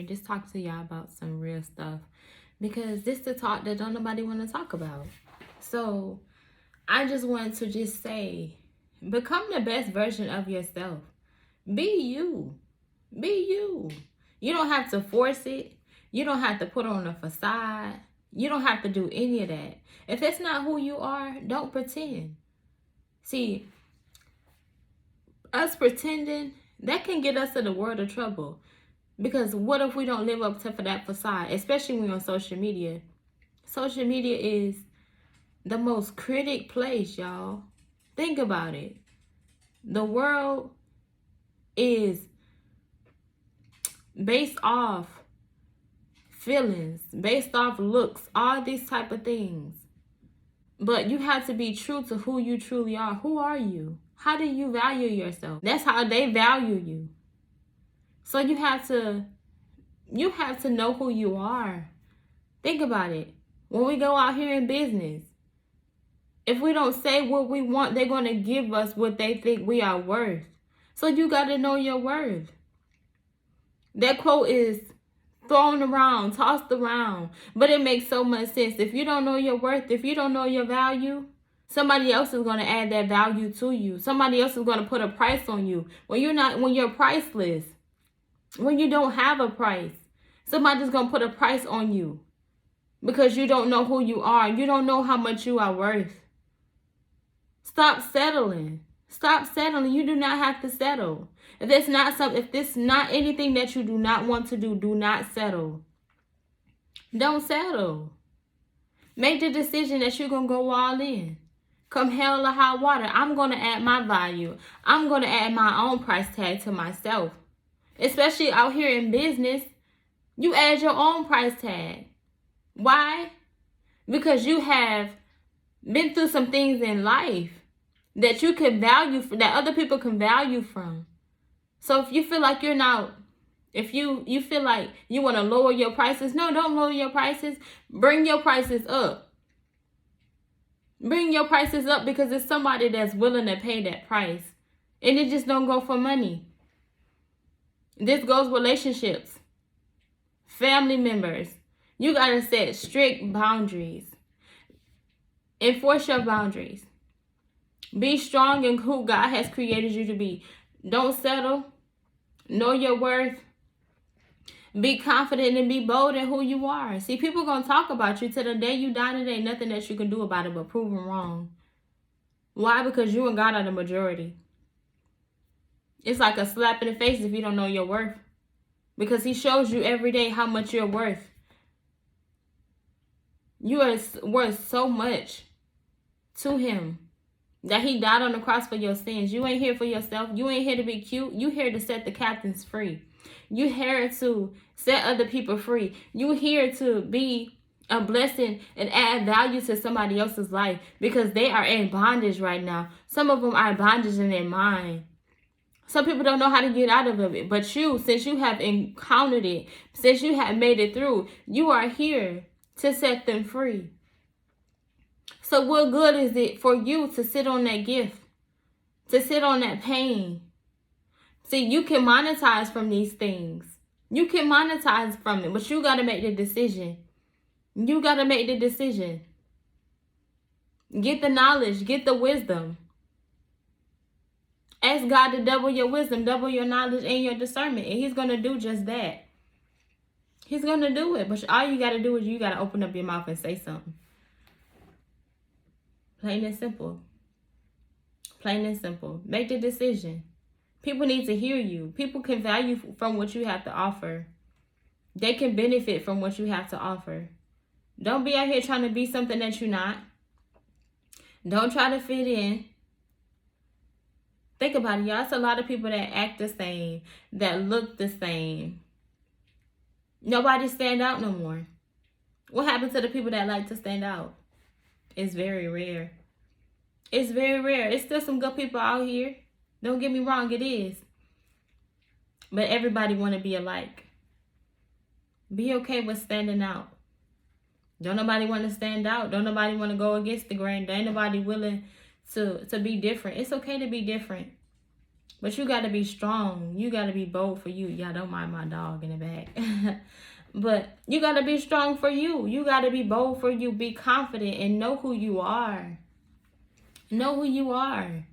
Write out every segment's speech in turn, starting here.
here. Just talk to y'all about some real stuff. Because this the talk that don't nobody want to talk about. So I just wanted to just say, become the best version of yourself. Be you. Be you. You don't have to force it. You don't have to put on a facade. You don't have to do any of that. If that's not who you are, don't pretend. See, us pretending, that can get us in a world of trouble. Because what if we don't live up to for that facade, especially when we're on social media? Social media is the most critic place, y'all. Think about it. The world is based off feelings, based off looks, all these type of things. But you have to be true to who you truly are. Who are you? How do you value yourself? That's how they value you. So you have to know who you are. Think about it. When we go out here in business, if we don't say what we want, they're going to give us what they think we are worth. So you got to know your worth. That quote is thrown around, tossed around, but it makes so much sense. If you don't know your worth, if you don't know your value, somebody else is going to add that value to you. Somebody else is going to put a price on you. When you're priceless, when you don't have a price, somebody's going to put a price on you because you don't know who you are. You don't know how much you are worth. Stop settling. Stop settling. You do not have to settle. If this not anything that you do not want to do not settle. Don't settle. Make the decision that you're going to go all in. Come hell or high water, I'm going to add my value. I'm going to add my own price tag to myself. Especially out here in business, you add your own price tag. Why? Because you have been through some things in life that you can value, that other people can value from. So if you feel like you're not, if you feel like you want to lower your prices, no, don't lower your prices. Bring your prices up. Bring your prices up because it's somebody that's willing to pay that price. And it just don't go for money. This goes relationships, family members. You got to set strict boundaries. Enforce your boundaries. Be strong in who God has created you to be. Don't settle. Know your worth. Be confident and be bold in who you are. See, people going to talk about you till the day you die, and there ain't nothing that you can do about it but prove them wrong. Why? Because you and God are the majority. It's like a slap in the face if you don't know your worth. Because he shows you every day how much you're worth. You are worth so much to him that he died on the cross for your sins. You ain't here for yourself. You ain't here to be cute. You here to set the captains free. You here to set other people free. You here to be a blessing and add value to somebody else's life because they are in bondage right now. Some of them are in bondage in their mind. Some people don't know how to get out of it. But you, since you have encountered it, since you have made it through, you are here to set them free. So what good is it for you to sit on that gift? To sit on that pain? See, you can monetize from these things. You can monetize from it, but you got to make the decision. You got to make the decision. Get the knowledge. Get the wisdom. Ask God to double your wisdom, double your knowledge and your discernment. And he's going to do just that. He's going to do it. But all you got to do is you got to open up your mouth and say something. Plain and simple. Plain and simple. Make the decision. People need to hear you. People can value from what you have to offer. They can benefit from what you have to offer. Don't be out here trying to be something that you're not. Don't try to fit in. Think about it, y'all. It's a lot of people that act the same, that look the same. Nobody stand out no more. What happened to the people that like to stand out? It's very rare. It's very rare. It's still some good people out here. Don't get me wrong, it is. But everybody want to be alike. Be okay with standing out. Don't nobody want to stand out. Don't nobody want to go against the grain. Ain't nobody willing to be different. It's okay to be different. But you got to be strong. You got to be bold for you. Y'all don't mind my dog in the back. But you got to be strong for you. You got to be bold for you. Be confident and know who you are. Know who you are.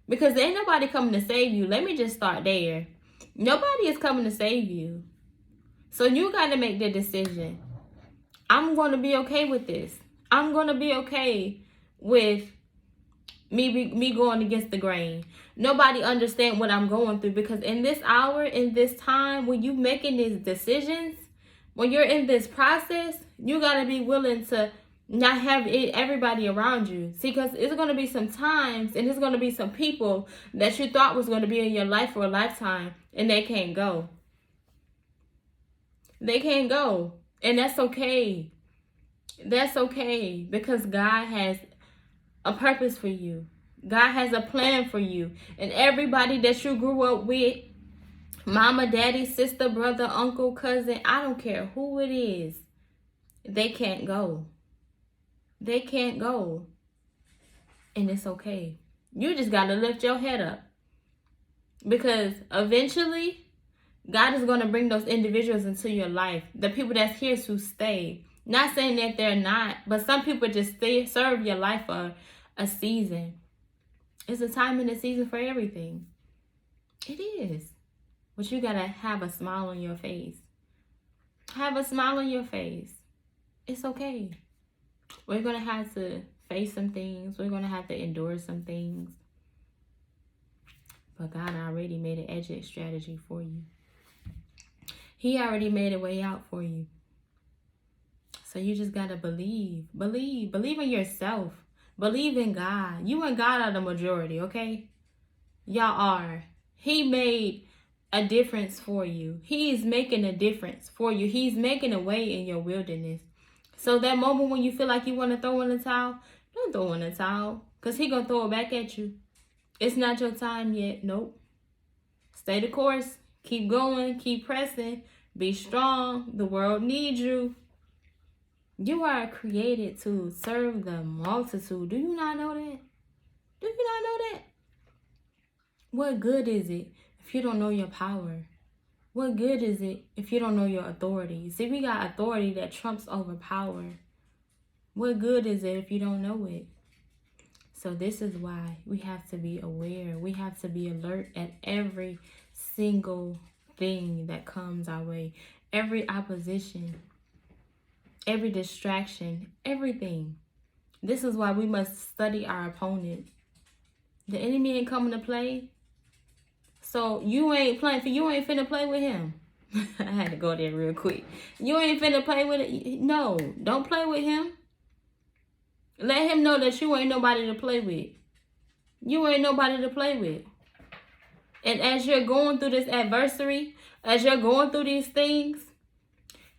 Because ain't nobody coming to save you. Let me just start there. Nobody is coming to save you. So you got to make the decision. I'm going to be okay with this. I'm going to be okay with me going against the grain. Nobody understand what I'm going through, because in this hour, in this time, when you making these decisions, when you're in this process, you got to be willing to not have everybody around you. See, because it's going to be some times and there's going to be some people that you thought was going to be in your life for a lifetime, and they can't go. They can't go. And that's okay. That's okay, because God has a purpose for you. God has a plan for you. And everybody that you grew up with, mama, daddy, sister, brother, uncle, cousin, I don't care who it is, they can't go. They can't go. And it's okay. You just got to lift your head up. Because eventually, God is going to bring those individuals into your life. The people that's here to stay. Not saying that they're not, but some people just serve your life for a season. It's a time and a season for everything. It is. But you got to have a smile on your face. Have a smile on your face. It's okay. We're going to have to face some things. We're going to have to endure some things. But God already made an exit strategy for you. He already made a way out for you. So you just got to believe. Believe in yourself. Believe in God. You and God are the majority, okay? Y'all are. He made a difference for you. He is making a difference for you. He's making a way in your wilderness. So that moment when you feel like you want to throw in the towel, don't throw in the towel, because He's going to throw it back at you. It's not your time yet. Nope. Stay the course. Keep going. Keep pressing. Be strong. The world needs you. You are created to serve the multitude. Do you not know that? Do you not know that? What good is it if you don't know your power? What good is it if you don't know your authority? See, we got authority that trumps over power. What good is it if you don't know it? So this is why we have to be aware. We have to be alert at every single thing that comes our way. Every opposition. Every distraction. Everything. This is why we must study our opponent. The enemy ain't coming to play. So you ain't finna play with him. I had to go there real quick. You ain't finna play with it. No, don't play with him. Let him know that you ain't nobody to play with. You ain't nobody to play with. And as you're going through this adversary, as you're going through these things,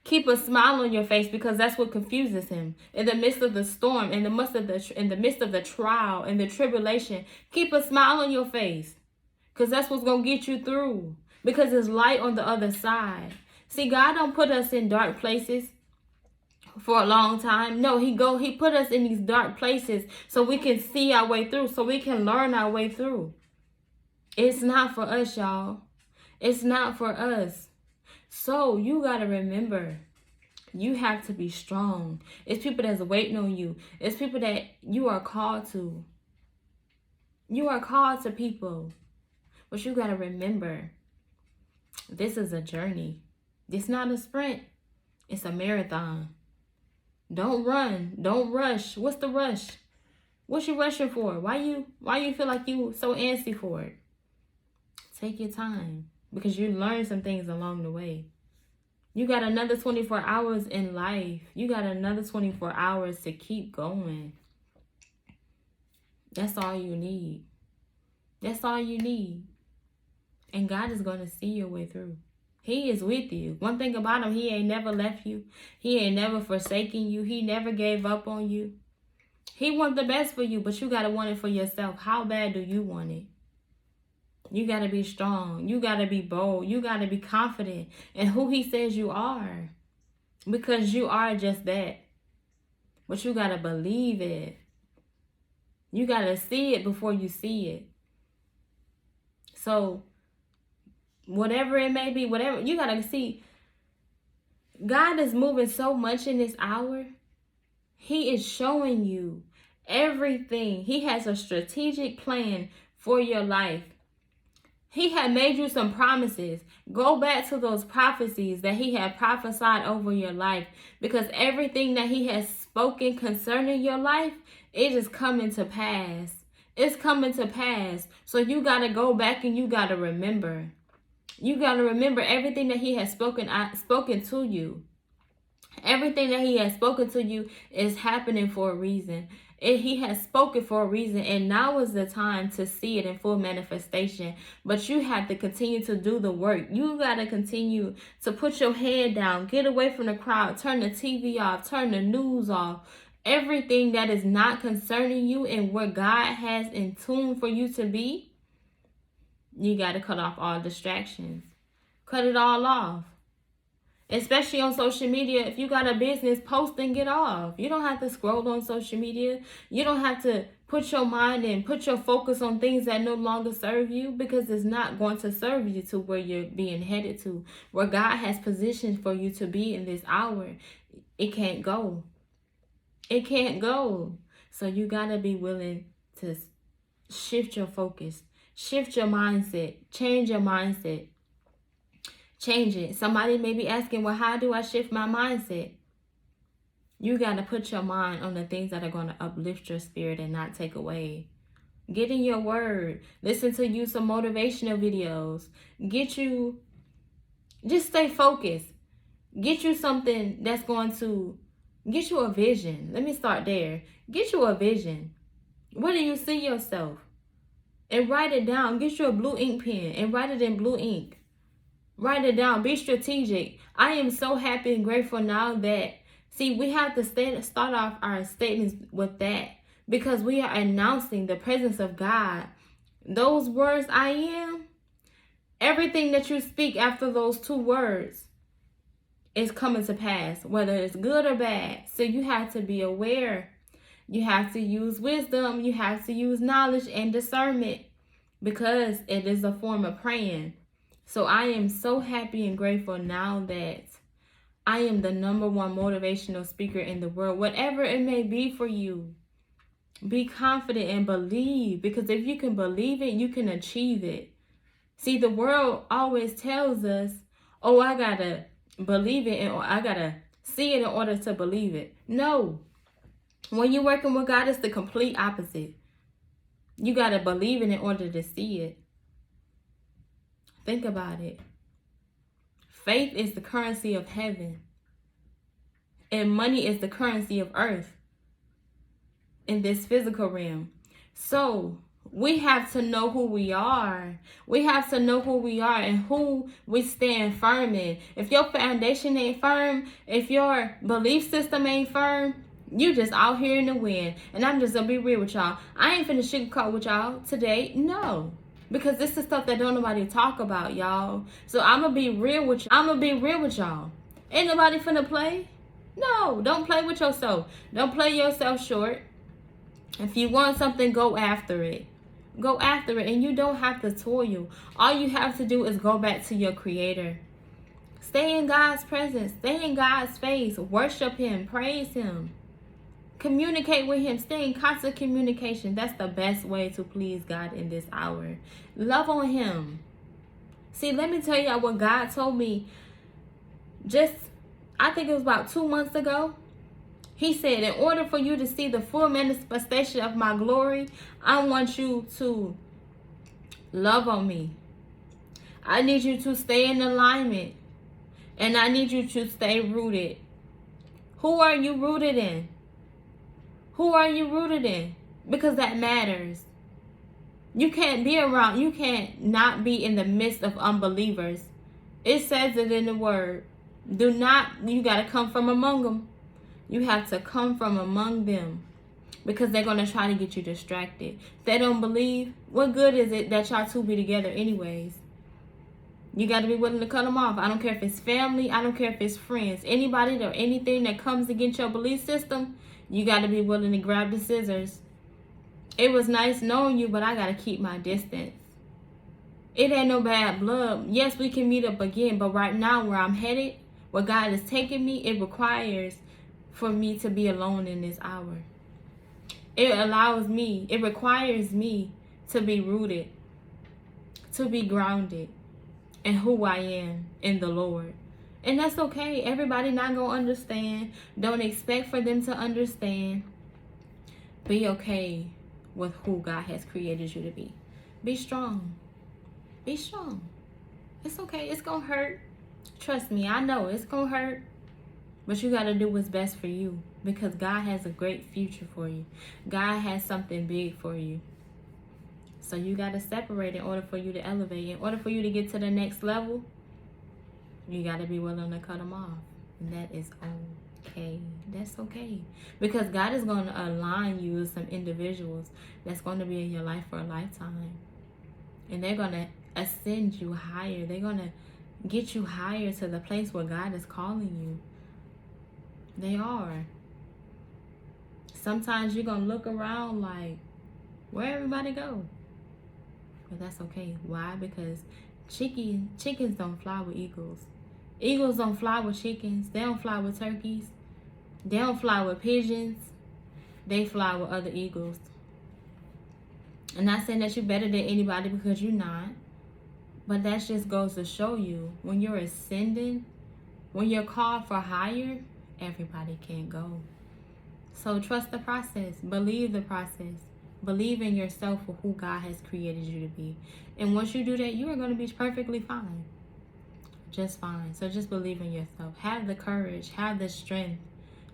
keep a smile on your face, because that's what confuses him. In the midst of the storm, in the midst of the trial and the tribulation, keep a smile on your face, because that's what's going to get you through, because there's light on the other side. See, God don't put us in dark places for a long time. No, He put us in these dark places so we can see our way through, so we can learn our way through. It's not for us, y'all. It's not for us. So you got to remember, you have to be strong. It's people that's waiting on you. It's people that you are called to. You are called to people. But you got to remember, this is a journey. It's not a sprint. It's a marathon. Don't run. Don't rush. What's the rush? What you rushing for? Why you feel like you so antsy for it? Take your time, because you learn some things along the way. You got another 24 hours in life. You got another 24 hours to keep going. That's all you need. That's all you need. And God is going to see your way through. He is with you. One thing about Him, He ain't never left you. He ain't never forsaken you. He never gave up on you. He wants the best for you, but you got to want it for yourself. How bad do you want it? You got to be strong. You got to be bold. You got to be confident in who He says you are. Because you are just that. But you got to believe it. You got to see it before you see it. So whatever it may be, whatever, you got to see, God is moving so much in this hour. He is showing you everything. He has a strategic plan for your life. He had made you some promises. Go back to those prophecies that he had prophesied over your life, because everything that he has spoken concerning your life, it is coming to pass. It's coming to pass. So you got to go back and you got to remember. You got to remember everything that he has spoken to you. Everything that he has spoken to you is happening for a reason. He has spoken for a reason, and now is the time to see it in full manifestation. But you have to continue to do the work. You got to continue to put your head down, get away from the crowd, turn the TV off, turn the news off. Everything that is not concerning you and where God has in tune for you to be, you got to cut off all distractions. Cut it all off. Especially on social media. If you got a business, post and get off. You don't have to scroll on social media. You don't have to put your mind and put your focus on things that no longer serve you, because it's not going to serve you to where you're being headed to, where God has positioned for you to be in this hour. It can't go. It can't go. So you got to be willing to shift your focus, shift your mindset, change your mindset. Change it. Somebody may be asking, well, how do I shift my mindset? You got to put your mind on the things that are going to uplift your spirit and not take away. Get in your word. Listen to you some motivational videos. Just stay focused. Get you something that's going to get you a vision. Let me start there. Get you a vision. Where do you see yourself? And write it down. Get you a blue ink pen and write it in blue ink. Write it down. Be strategic. I am so happy and grateful now that, see, we have to start off our statements with that, because we are announcing the presence of God. Those words, I am, everything that you speak after those two words is coming to pass, whether it's good or bad. So you have to be aware. You have to use wisdom. You have to use knowledge and discernment, because it is a form of praying. So I am so happy and grateful now that I am the #1 motivational speaker in the world. Whatever it may be for you, be confident and believe, because if you can believe it, you can achieve it. See, the world always tells us, oh, I got to believe it, and I got to see it in order to believe it. No. When you're working with God, it's the complete opposite. You got to believe it in order to see it. Think about it. Faith is the currency of heaven, and money is the currency of earth in this physical realm. So we have to know who we are. We have to know who we are and who we stand firm in. If your foundation ain't firm, if your belief system ain't firm, you just out here in the wind. And I'm just gonna be real with y'all. I ain't finna sugarcoat with y'all today. No. Because this is stuff that don't nobody talk about, y'all. So I'm going to be real with y'all. Ain't nobody finna play? No, don't play with yourself. Don't play yourself short. If you want something, go after it. Go after it, and you don't have to toil. All you have to do is go back to your Creator. Stay in God's presence. Stay in God's face. Worship Him. Praise Him. Communicate with Him. Stay in constant communication. That's the best way to please God in this hour. Love on Him. See, let me tell y'all what God told me I think it was about 2 months ago. He said, in order for you to see the full manifestation of my glory, I want you to love on me. I need you to stay in alignment. And I need you to stay rooted. Who are you rooted in? Who are you rooted in? Because that matters. You can't not be in the midst of unbelievers. It says it in the word. You got to come from among them. You have to come from among them, because they're going to try to get you distracted. If they don't believe, what good is it that y'all two be together anyways? You got to be willing to cut them off. I don't care if it's family. I don't care if it's friends. Anybody or anything that comes against your belief system, you got to be willing to grab the scissors. It was nice knowing you, but I got to keep my distance. It ain't no bad blood. Yes, we can meet up again, but right now where I'm headed, where God is taking me, it requires for me to be alone in this hour. It requires me to be rooted, to be grounded in who I am in the Lord. And that's okay. Everybody not going to understand. Don't expect for them to understand. Be okay with who God has created you to be. Be strong. Be strong. It's okay. It's going to hurt. Trust me, I know it's going to hurt. But you got to do what's best for you, because God has a great future for you. God has something big for you. So you got to separate in order for you to elevate. In order for you to get to the next level, you got to be willing to cut them off. And that is okay. That's okay. Because God is going to align you with some individuals that's going to be in your life for a lifetime. And they're going to ascend you higher. They're going to get you higher to the place where God is calling you. They are. Sometimes you're going to look around like, where everybody go? But that's okay. Why? Because chickens don't fly with eagles. Eagles don't fly with chickens. They don't fly with turkeys. They don't fly with pigeons. They fly with other eagles. I'm not saying that you're better than anybody, because you're not. But that just goes to show you, when you're ascending, when you're called for higher, everybody can't go. So trust the process. Believe the process. Believe in yourself for who God has created you to be. And once you do that, you are going to be perfectly fine. Just fine. So just believe in yourself. Have the courage. Have the strength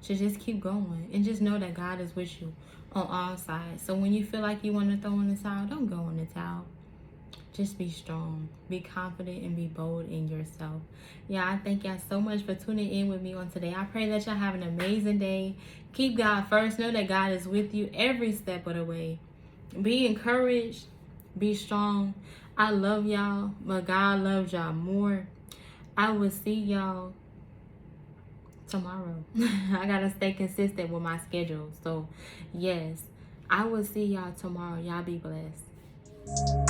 to just keep going. And just know that God is with you on all sides. So when you feel like you want to throw in the towel, don't go in the towel. Just be strong, be confident, and be bold in yourself. Yeah, I thank y'all so much for tuning in with me on today. I pray that y'all have an amazing day. Keep God first. Know that God is with you every step of the way. Be encouraged. Be strong. I love y'all, but God loves y'all more. I will see y'all tomorrow. I got to stay consistent with my schedule. So, yes, I will see y'all tomorrow. Y'all be blessed.